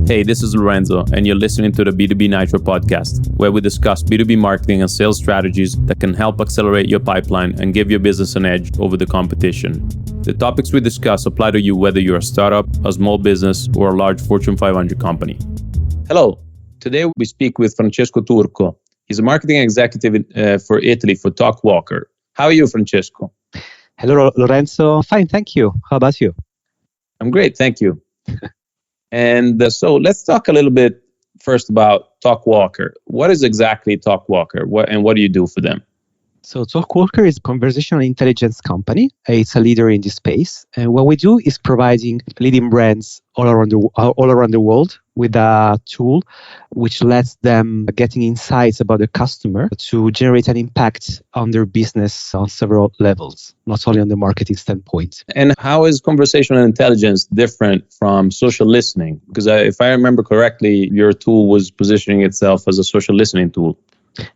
Hey, this is Lorenzo, and you're listening to the B2B Nitro podcast, where we discuss B2B marketing and sales strategies that can help accelerate your pipeline and give your business an edge over the competition. The topics we discuss apply to you whether you're a startup, a small business, or a large Fortune 500 company. Hello. Today we speak with Francesco Turco. He's a marketing executive for Italy for TalkWalker. How are you, Francesco? Hello, Lorenzo. Fine, thank you. How about you? I'm great, thank you. And so let's talk a little bit first about TalkWalker. What is exactly TalkWalker, what do you do for them? So TalkWalker is a conversational intelligence company. It's a leader in this space. And what we do is providing leading brands all around the world with a tool which lets them getting insights about the customer to generate an impact on their business on several levels, not only on the marketing standpoint. And how is conversational intelligence different from social listening? Because if I remember correctly, your tool was positioning itself as a social listening tool.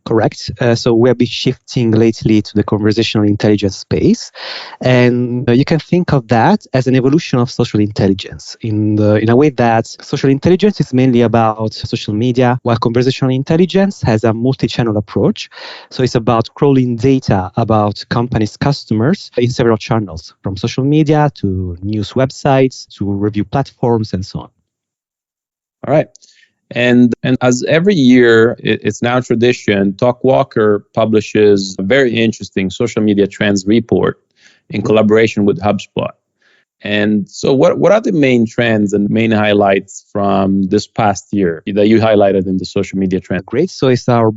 Correct. So we have been shifting lately to the conversational intelligence space. And you can think of that as an evolution of social intelligence in a way that social intelligence is mainly about social media, while conversational intelligence has a multi-channel approach. So it's about crawling data about companies' customers in several channels, from social media to news websites to review platforms and so on. All right. And as every year, it's now tradition, TalkWalker publishes a very interesting social media trends report in collaboration with HubSpot. And so what are the main trends and main highlights from this past year that you highlighted in the social media trend? Great. So it's our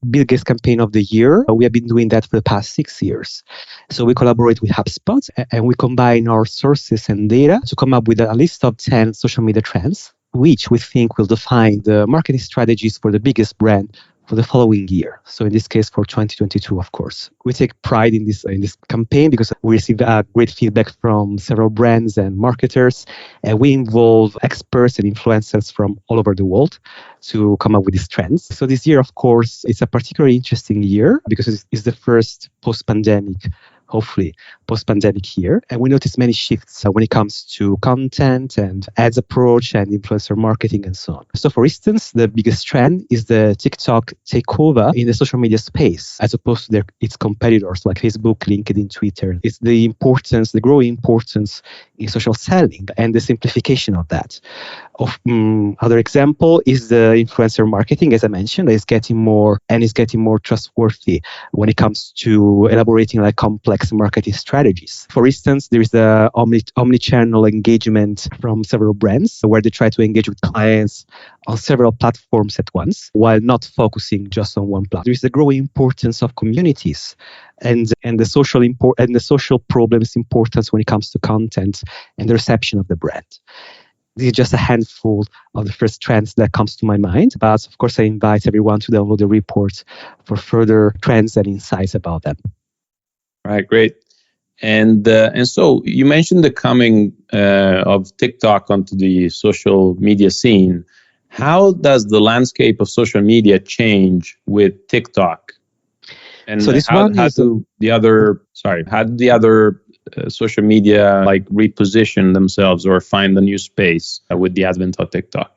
biggest campaign of the year. We have been doing that for the past 6 years. So we collaborate with HubSpot and we combine our sources and data to come up with a list of 10 social media trends, which we think will define the marketing strategies for the biggest brand for the following year. So in this case, for 2022, of course. We take pride in this campaign because we receive great feedback from several brands and marketers, and we involve experts and influencers from all over the world to come up with these trends. So this year, of course, it's a particularly interesting year because it's the first post-pandemic, hopefully post-pandemic year. And we notice many shifts when it comes to content and ads approach and influencer marketing and so on. So for instance, the biggest trend is the TikTok takeover in the social media space, as opposed to its competitors like Facebook, LinkedIn, Twitter. It's the growing importance in social selling and the simplification of that. Other example is the influencer marketing, as I mentioned, is getting more trustworthy when it comes to elaborating like complex marketing strategies. For instance, there is the omni-channel engagement from several brands where they try to engage with clients on several platforms at once while not focusing just on one platform. There is the growing importance of communities and the social problems importance when it comes to content and the reception of the brand. This is just a handful of the first trends that comes to my mind. But of course, I invite everyone to download the report for further trends and insights about them. All right, great. And so you mentioned the coming of TikTok onto the social media scene. How does the landscape of social media change with TikTok? And so how do the other social media like reposition themselves or find a new space with the advent of TikTok?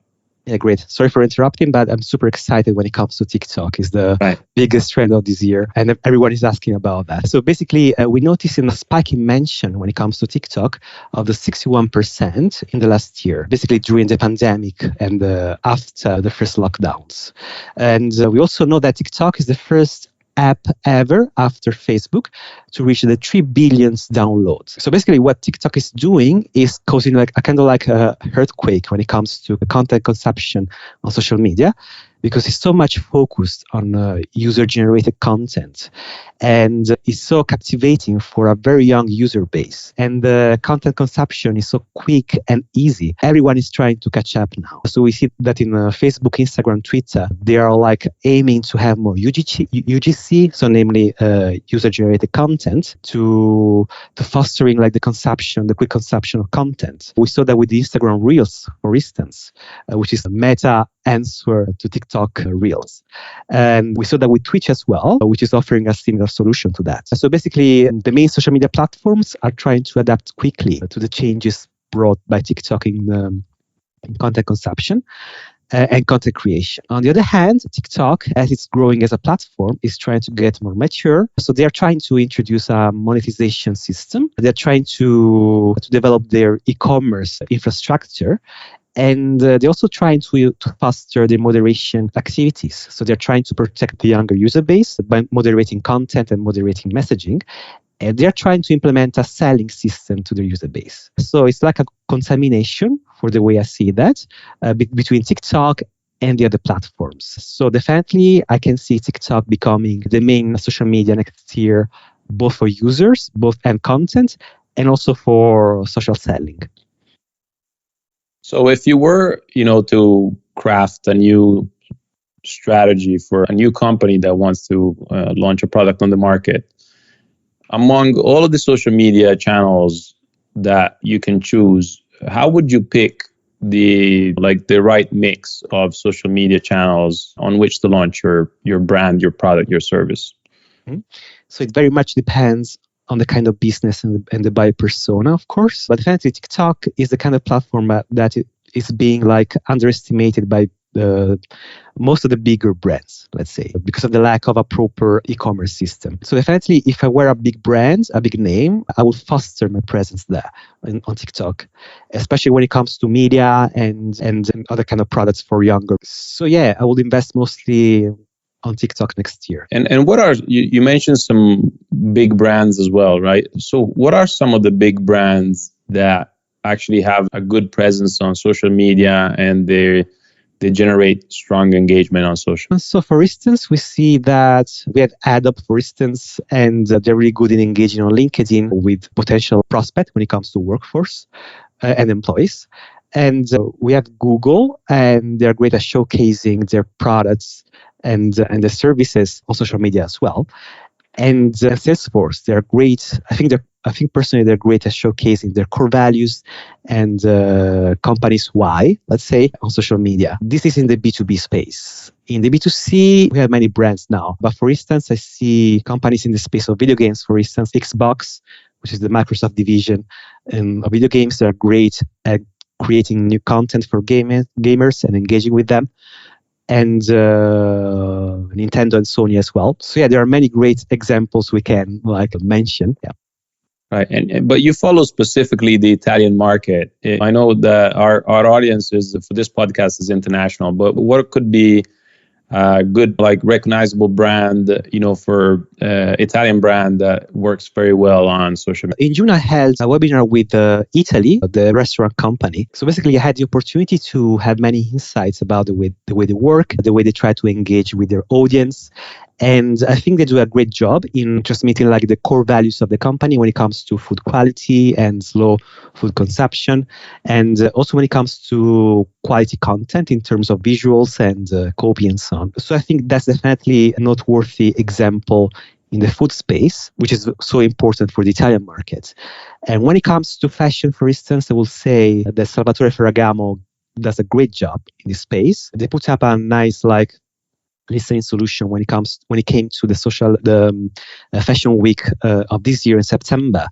Yeah, great. Sorry for interrupting, but I'm super excited when it comes to TikTok. It's the biggest trend of this year, and everyone is asking about that. So basically, we noticed a spike in mention when it comes to TikTok of the 61% in the last year, basically during the pandemic and after the first lockdowns. And we also know that TikTok is the first app ever after Facebook to reach the 3 billion downloads. So basically what TikTok is doing is causing like a kind of like a earthquake when it comes to the content consumption on social media, because it's so much focused on user-generated content and it's so captivating for a very young user base. And the content consumption is so quick and easy. Everyone is trying to catch up now. So we see that in Facebook, Instagram, Twitter, they are like aiming to have more UGC, so namely user-generated content, to fostering like the quick consumption of content. We saw that with the Instagram Reels, for instance, which is a meta answer to TikTok Reels. And we saw that with Twitch as well, which is offering a similar solution to that. So basically, the main social media platforms are trying to adapt quickly to the changes brought by TikTok in content consumption and content creation. On the other hand, TikTok, as it's growing as a platform, is trying to get more mature. So they are trying to introduce a monetization system. They're trying to develop their e-commerce infrastructure. And they're also trying to foster the moderation activities. So they're trying to protect the younger user base by moderating content and moderating messaging. And they're trying to implement a selling system to their user base. So it's like a contamination, for the way I see that, between TikTok and the other platforms. So definitely, I can see TikTok becoming the main social media next year, both for users, both and content, and also for social selling. So if you were, to craft a new strategy for a new company that wants to launch a product on the market, among all of the social media channels that you can choose, how would you pick the right mix of social media channels on which to launch your brand, your product, your service? Mm-hmm. So it very much depends on the kind of business and the buyer persona, of course. But definitely TikTok is the kind of platform that is being underestimated by most of the bigger brands, let's say, because of the lack of a proper e-commerce system. So definitely, if I were a big brand, a big name, I would foster my presence there on TikTok, especially when it comes to media and other kind of products for younger. So yeah, I would invest mostly on TikTok next year. And what are, you mentioned some big brands as well, right? So what are some of the big brands that actually have a good presence on social media and they generate strong engagement on social? So for instance, we see that we have AdUp, for instance, and they're really good in engaging on LinkedIn with potential prospects when it comes to workforce and employees. And we have Google, and they're great at showcasing their products and the services on social media as well. And Salesforce, they're great. I think personally they're great at showcasing their core values and companies' why, let's say, on social media. This is in the B2B space. In the B2C, we have many brands now. But for instance, I see companies in the space of video games, for instance, Xbox, which is the Microsoft division of video games, that are great at creating new content for gamers and engaging with them. And Nintendo and Sony as well. So yeah, there are many great examples we can mention. Yeah. Right, but you follow specifically the Italian market. I know that our audience for this podcast is international, but what could be a good, recognizable brand, for Italian brand that works very well on social media? In June, I held a webinar with Italy, the restaurant company. So basically, I had the opportunity to have many insights about the way they work, the way they try to engage with their audience. And I think they do a great job in transmitting the core values of the company when it comes to food quality and slow food consumption. And also when it comes to quality content in terms of visuals and copy and so on. So I think that's definitely a noteworthy example in the food space, which is so important for the Italian market. And when it comes to fashion, for instance, I will say that Salvatore Ferragamo does a great job in this space. They put up a nice listening solution when it came to the fashion week of this year in September,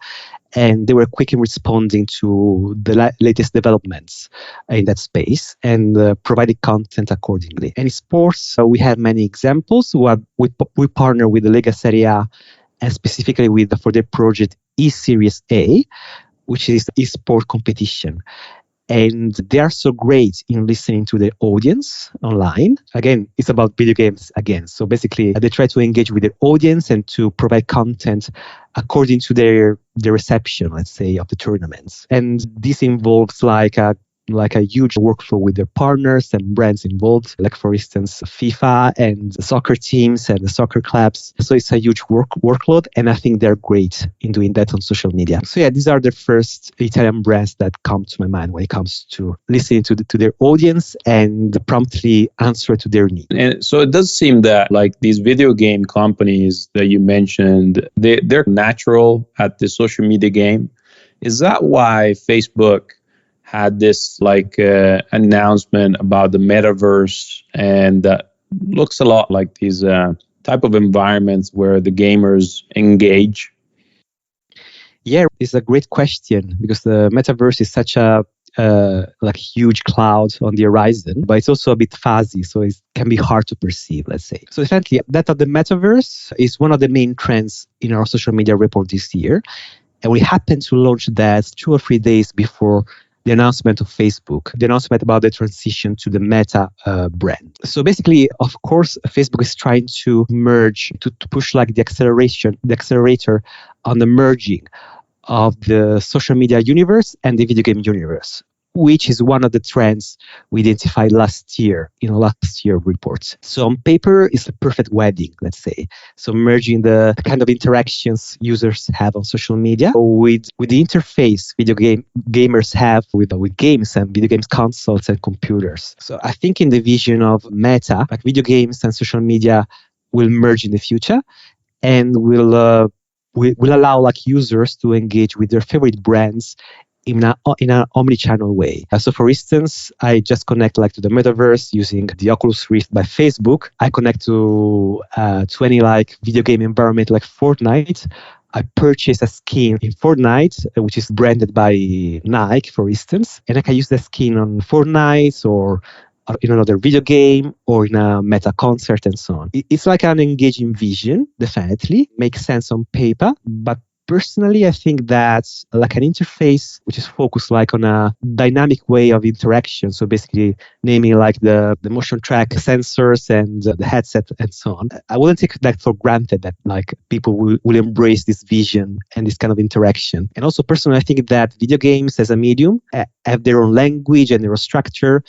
and they were quick in responding to the latest developments in that space and provided content accordingly. And in sports, we have many examples. We partner with the Lega Serie A, and specifically for their project E-Series A, which is the e-sport competition. And they are so great in listening to their audience online. Again, it's about video games again. So basically, they try to engage with their audience and to provide content according to their reception, let's say, of the tournaments. And this involves a huge workflow with their partners and brands involved, like for instance, FIFA and soccer teams and the soccer clubs. So it's a huge workload, and I think they're great in doing that on social media. So yeah, these are the first Italian brands that come to my mind when it comes to listening to their audience and promptly answer to their needs. And so it does seem that these video game companies that you mentioned, they're natural at the social media game. Is that why Facebook had this announcement about the metaverse, and looks a lot like these type of environments where the gamers engage? Yeah, it's a great question, because the metaverse is such a like huge cloud on the horizon, but it's also a bit fuzzy, so it can be hard to perceive, let's say. So definitely, that of the metaverse is one of the main trends in our social media report this year. And we happened to launch that 2 or 3 days before the announcement of Facebook, the announcement about the transition to the Meta brand. So basically, of course, Facebook is trying to merge, to push like the accelerator on the merging of the social media universe and the video game universe, which is one of the trends we identified last year in last year reports. So on paper, it's a perfect wedding, let's say. So merging the kind of interactions users have on social media with the interface gamers have with games and video games consoles and computers. So I think in the vision of Meta, like video games and social media will merge in the future and will allow like users to engage with their favorite brands in an omni-channel way. So for instance, I just connect like to the metaverse using the Oculus Rift by Facebook. I connect to any like video game environment like Fortnite. I purchase a skin in Fortnite, which is branded by Nike, for instance, and I can use that skin on Fortnite or in another video game or in a Meta concert and so on. It's like an engaging vision, definitely. Makes sense on paper, but personally, I think that like an interface which is focused like on a dynamic way of interaction. So basically naming like the motion track sensors and the headset and so on. I wouldn't take that for granted that like people will embrace this vision and this kind of interaction. And also personally, I think that video games as a medium have their own language and their own structure.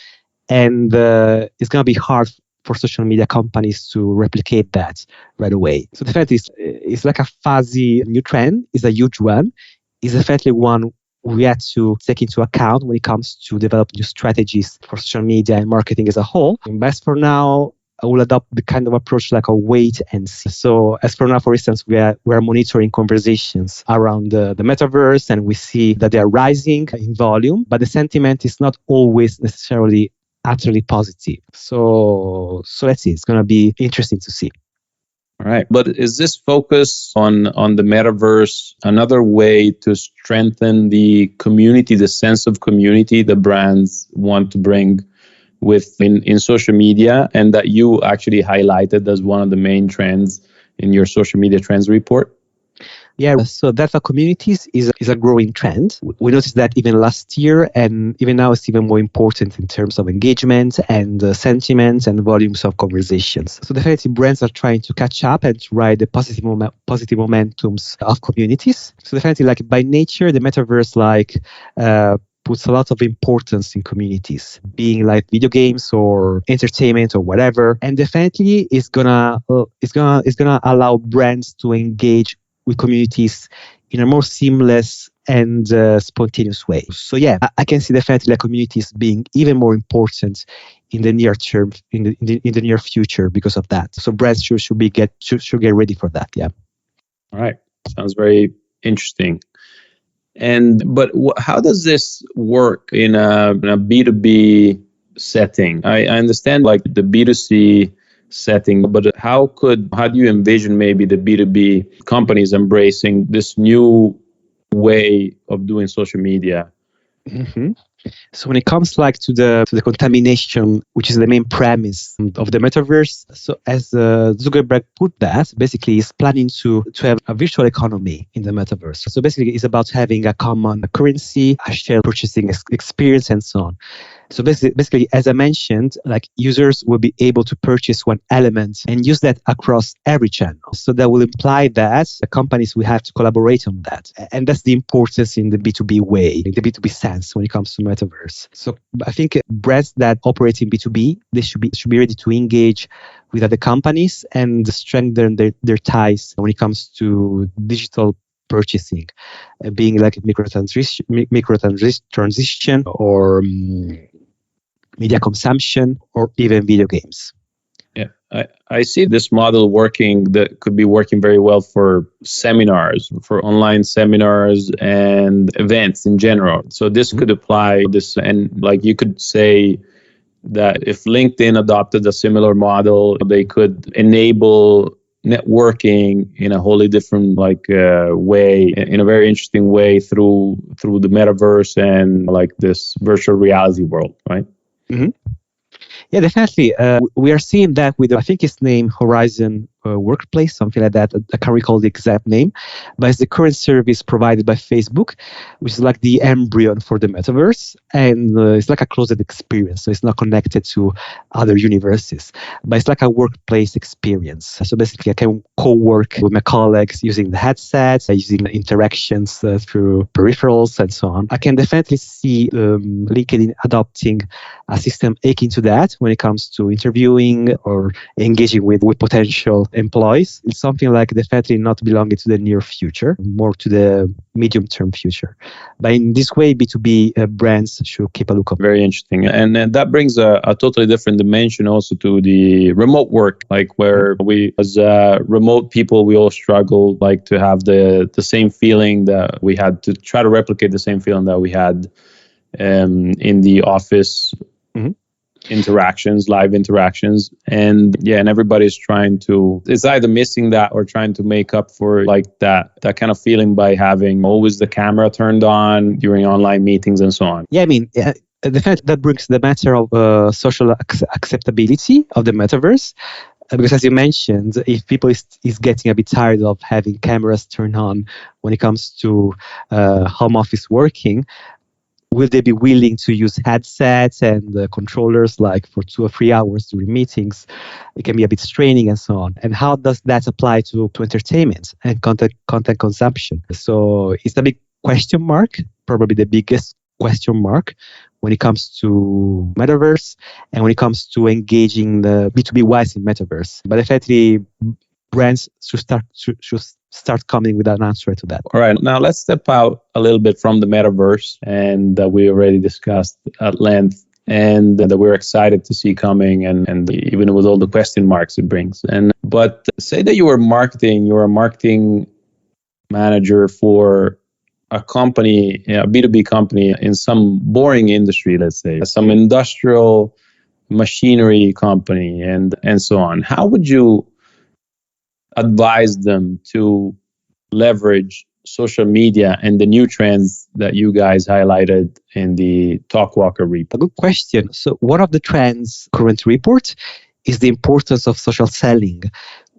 And it's going to be hard for social media companies to replicate that right away. So definitely, it's like a fuzzy new trend. It's a huge one. It's definitely one we had to take into account when it comes to develop new strategies for social media and marketing as a whole. And best for now, I will adopt the kind of approach like a wait and see. So as for now, for instance, we are monitoring conversations around the metaverse, and we see that they are rising in volume, but the sentiment is not always necessarily utterly positive. So let's see. It's going to be interesting to see. All right. But is this focus on the metaverse another way to strengthen the community, the sense of community the brands want to bring in social media, and that you actually highlighted as one of the main trends in your social media trends report? Yeah, so data communities is a growing trend. We noticed that even last year, and even now it's even more important in terms of engagement and sentiment and volumes of conversations. So definitely brands are trying to catch up and to ride the positive momentums of communities. So definitely like by nature, the metaverse puts a lot of importance in communities, being like video games or entertainment or whatever. And definitely it's gonna allow brands to engage with communities in a more seamless and spontaneous way. So yeah, I can see definitely like communities being even more important in the near term, in the near future because of that. So brands should get ready for that. Yeah. All right, sounds very interesting. But how does this work in a B2B setting? I understand like the B2C setting, but how do you envision maybe the B2B companies embracing this new way of doing social media? Mm-hmm. So when it comes like to the contamination, which is the main premise of the metaverse, so as Zuckerberg put that, basically he's planning to have a virtual economy in the metaverse. So basically it's about having a common currency, a shared purchasing experience, and so on. So basically, as I mentioned, like users will be able to purchase one element and use that across every channel. So that will imply that the companies will have to collaborate on that. And that's the importance in the B2B way, in the B2B sense when it comes to metaverse. So I think brands that operate in B2B, they should be ready to engage with other companies and strengthen their ties when it comes to digital purchasing, being like microtransaction or media consumption, or even video games. Yeah, I see this model that could be working very well for seminars, for online seminars and events in general. So this could apply this, and like you could say that if LinkedIn adopted a similar model, they could enable networking in a wholly different way, in a very interesting way through the metaverse and like this virtual reality world, right? Mhm. Yeah, definitely. We are seeing that with, I think it's named Horizon Workplace, something like that. I can't recall the exact name, but it's the current service provided by Facebook, which is like the embryo for the metaverse. And it's like a closed experience. So it's not connected to other universes, but it's like a workplace experience. So basically, I can co-work with my colleagues using the headsets, using the interactions through peripherals and so on. I can definitely see LinkedIn adopting a system akin to that when it comes to interviewing or engaging with potential employees. It's something like definitely not belonging to the near future, more to the medium-term future. But in this way, B2B brands should keep a look up. Very interesting. And that brings a totally different dimension also to the remote work, like where we, as remote people, we all struggle like to have the same feeling that we had, to try to replicate the same feeling that we had in the office. Mm-hmm. Interactions, live interactions, and everybody's trying to, it's either missing that or trying to make up for like that kind of feeling by having always the camera turned on during online meetings and so on. Yeah, I mean, the fact that brings the matter of social acceptability of the metaverse. Because as you mentioned, if people is getting a bit tired of having cameras turned on when it comes to home office working, will they be willing to use headsets and controllers like for 2 or 3 hours during meetings? It can be a bit straining and so on. And how does that apply to entertainment and content consumption? So it's a big question mark, probably the biggest question mark when it comes to metaverse and when it comes to engaging the B2B wise in metaverse. But effectively, brands should start coming with an answer to that. All right, now let's step out a little bit from the metaverse, and we already discussed at length, and that we're excited to see coming, and even with all the question marks it brings. But say that you're a marketing manager for a company, a B2B company in some boring industry, let's say, some industrial machinery company, and so on. How would you advise them to leverage social media and the new trends that you guys highlighted in the Talkwalker report? A good question. So one of the trends current report is the importance of social selling,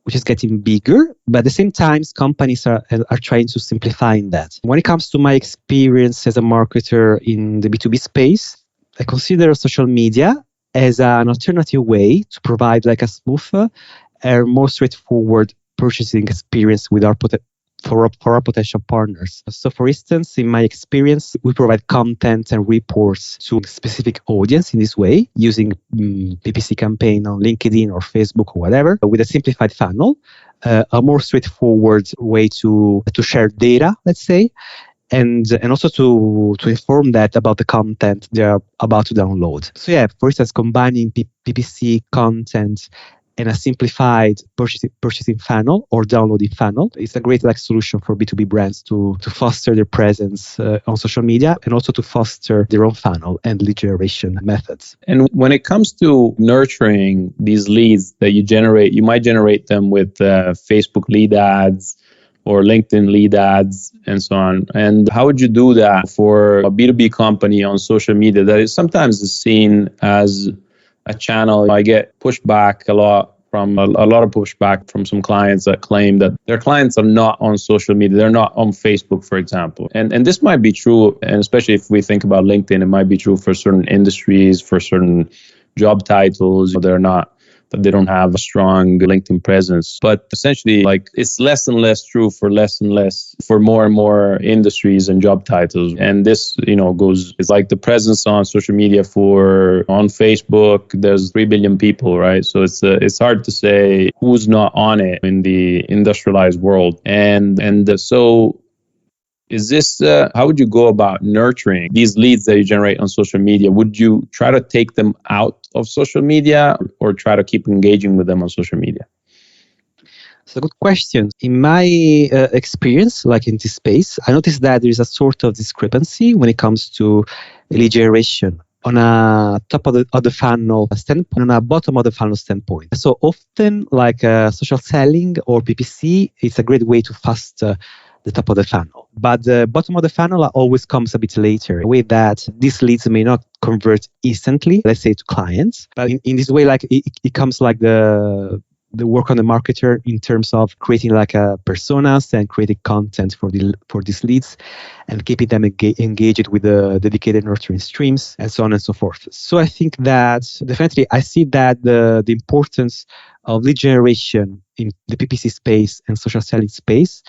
which is getting bigger, but at the same time, companies are trying to simplify that. When it comes to my experience as a marketer in the B2B space, I consider social media as an alternative way to provide like a smoother and more straightforward purchasing experience with for our potential partners. So for instance, in my experience, we provide content and reports to a specific audience in this way, using PPC campaign on LinkedIn or Facebook or whatever, with a simplified funnel, a more straightforward way to share data, let's say, and also to inform that about the content they're about to download. So yeah, for instance, combining PPC content and a simplified purchasing funnel or downloading funnel is a great solution for B2B brands to foster their presence on social media and also to foster their own funnel and lead generation methods. And when it comes to nurturing these leads that you generate, you might generate them with Facebook lead ads or LinkedIn lead ads and so on. And how would you do that for a B2B company on social media that is sometimes seen as a channel? I get pushback a lot of pushback from some clients that claim that their clients are not on social media. They're not on Facebook, for example. And this might be true, and especially if we think about LinkedIn, it might be true for certain industries, for certain job titles. They don't have a strong LinkedIn presence. But essentially, it's less and less true for more and more industries and job titles. And this, it's like the presence on social media on Facebook, there's 3 billion people, right? So it's hard to say who's not on it in the industrialized world. So is this, how would you go about nurturing these leads that you generate on social media? Would you try to take them out of social media or try to keep engaging with them on social media? It's a good question. In my experience, like in this space, I noticed that there is a sort of discrepancy when it comes to lead generation on a top of the funnel standpoint, on a bottom of the funnel standpoint. So often, like social selling or PPC, it's a great way to foster the top of the funnel. But the bottom of the funnel always comes a bit later, the way that these leads may not convert instantly, let's say to clients. But in this way, like it comes like the work on the marketer in terms of creating like a personas and creating content for these leads and keeping them engaged with the dedicated nurturing streams and so on and so forth. So I think that definitely I see that the importance of lead generation in the PPC space and social selling space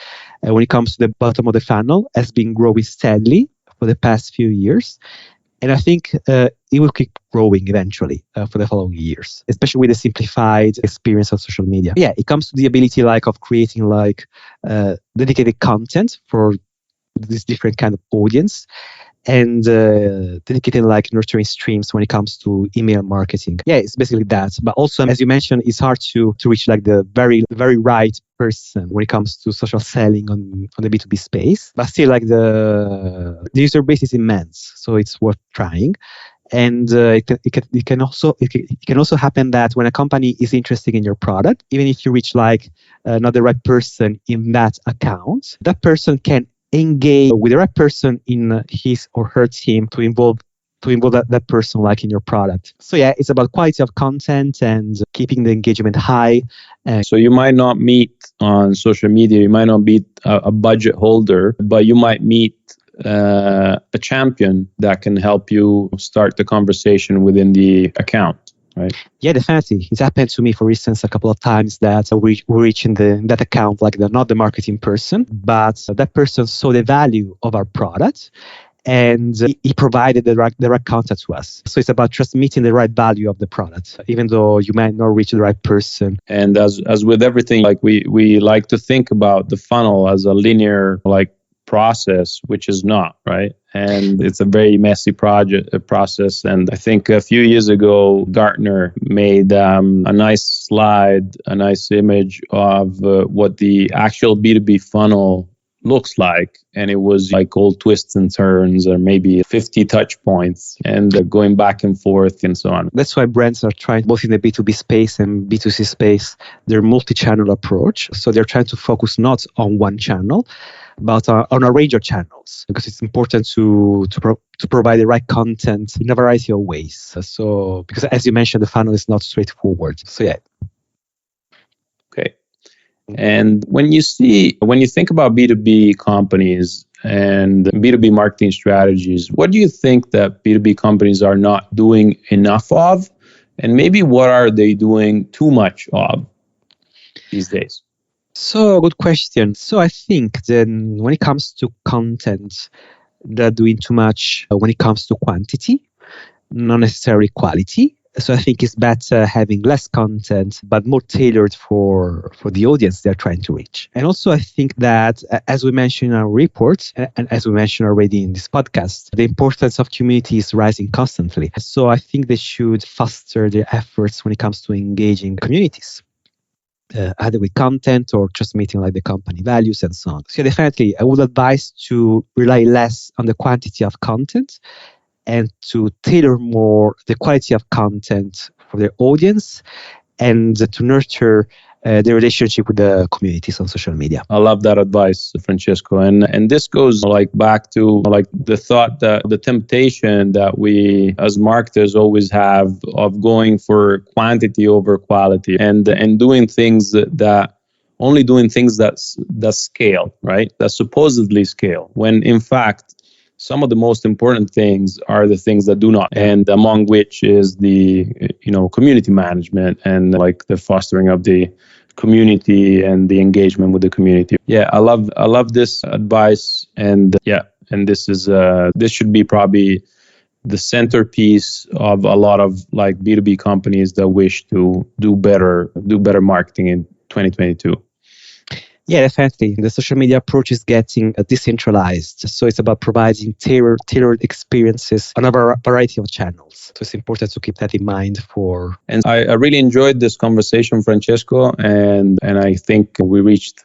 when it comes to the bottom of the funnel has been growing steadily for the past few years. And I think it will keep growing eventually for the following years, especially with the simplified experience of social media. Yeah, it comes to the ability like of creating like dedicated content for this different kind of audience and dedicated like nurturing streams when it comes to email marketing. Yeah, it's basically that. But also, as you mentioned, it's hard to reach like the very right person when it comes to social selling on the B2B space. But still, like the user base is immense, so it's worth trying. And it can also happen that when a company is interested in your product, even if you reach like not the right person in that account, that person can engage with the right person in his or her team to involve that person like in your product. So yeah, it's about quality of content and keeping the engagement high. So you might not meet on social media, you might not meet a budget holder, but you might meet a champion that can help you start the conversation within the account. Right. Yeah, definitely. It's happened to me, for instance, a couple of times that we reach in that account, like not the marketing person, but that person saw the value of our product and he provided the right contact to us. So it's about transmitting the right value of the product, even though you might not reach the right person. And as with everything, like we like to think about the funnel as a linear process, which is not, right? And it's a very messy process. And I think a few years ago, Gartner made a nice slide, a nice image of what the actual B2B funnel looks like. And it was like all twists and turns, or maybe 50 touch points, and going back and forth and so on. That's why brands are trying, both in the B2B space and B2C space, their multi-channel approach. So they're trying to focus not on one channel, but on a range of channels, because it's important to provide the right content in a variety of ways. So, because as you mentioned, the funnel is not straightforward. So yeah. Okay. And when you think about B2B companies and B2B marketing strategies, what do you think that B2B companies are not doing enough of? And maybe what are they doing too much of these days? So, good question. So I think then when it comes to content, they're doing too much when it comes to quantity, not necessarily quality. So I think it's better having less content, but more tailored for the audience they're trying to reach. And also I think that, as we mentioned in our report, and as we mentioned already in this podcast, the importance of community is rising constantly. So I think they should foster their efforts when it comes to engaging communities. Either with content or just meeting like the company values and so on. So definitely, I would advise to rely less on the quantity of content and to tailor more the quality of content for their audience and to nurture the relationship with the communities on social media. I love that advice, Francesco. And this goes back to the thought, that the temptation that we as marketers always have of going for quantity over quality and doing things that scale, right? That supposedly scale, when in fact some of the most important things are the things that do not, and among which is the community management and the fostering of the community and the engagement with the community. Yeah, I love this advice, and this is this should be probably the centerpiece of a lot of B2B companies that wish to do better marketing in 2022. Yeah, definitely. The social media approach is getting decentralized. So it's about providing tailored experiences on a variety of channels. So it's important to keep that in mind for... And I really enjoyed this conversation, Francesco, and I think we reached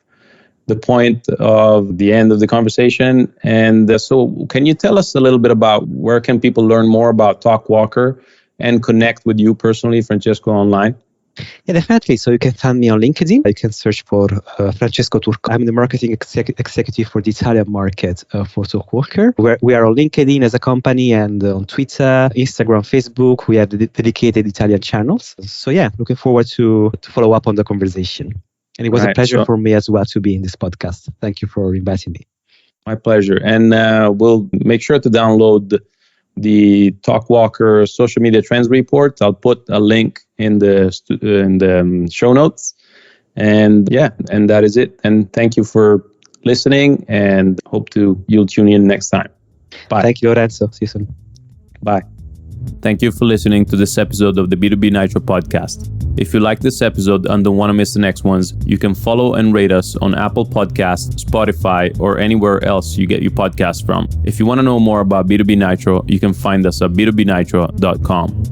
the point of the end of the conversation. And so can you tell us a little bit about where can people learn more about TalkWalker and connect with you personally, Francesco, online? Yeah, definitely. So you can find me on LinkedIn. You can search for Francesco Turco. I'm the marketing executive for the Italian market for TalkWalker. We are on LinkedIn as a company and on Twitter, Instagram, Facebook. We have the dedicated Italian channels. So yeah, looking forward to follow up on the conversation. And it was a pleasure for me as well to be in this podcast. Thank you for inviting me. My pleasure. And we'll make sure to download the TalkWalker social media trends report. I'll put a link in the show notes. And and that is it. And thank you for listening, and hope you'll tune in next time. Bye. Thank you, Lorenzo. See you soon. Bye. Thank you for listening to this episode of the B2B Nitro podcast. If you like this episode and don't want to miss the next ones, you can follow and rate us on Apple Podcasts, Spotify, or anywhere else you get your podcasts from. If you want to know more about B2B Nitro, you can find us at b2bnitro.com.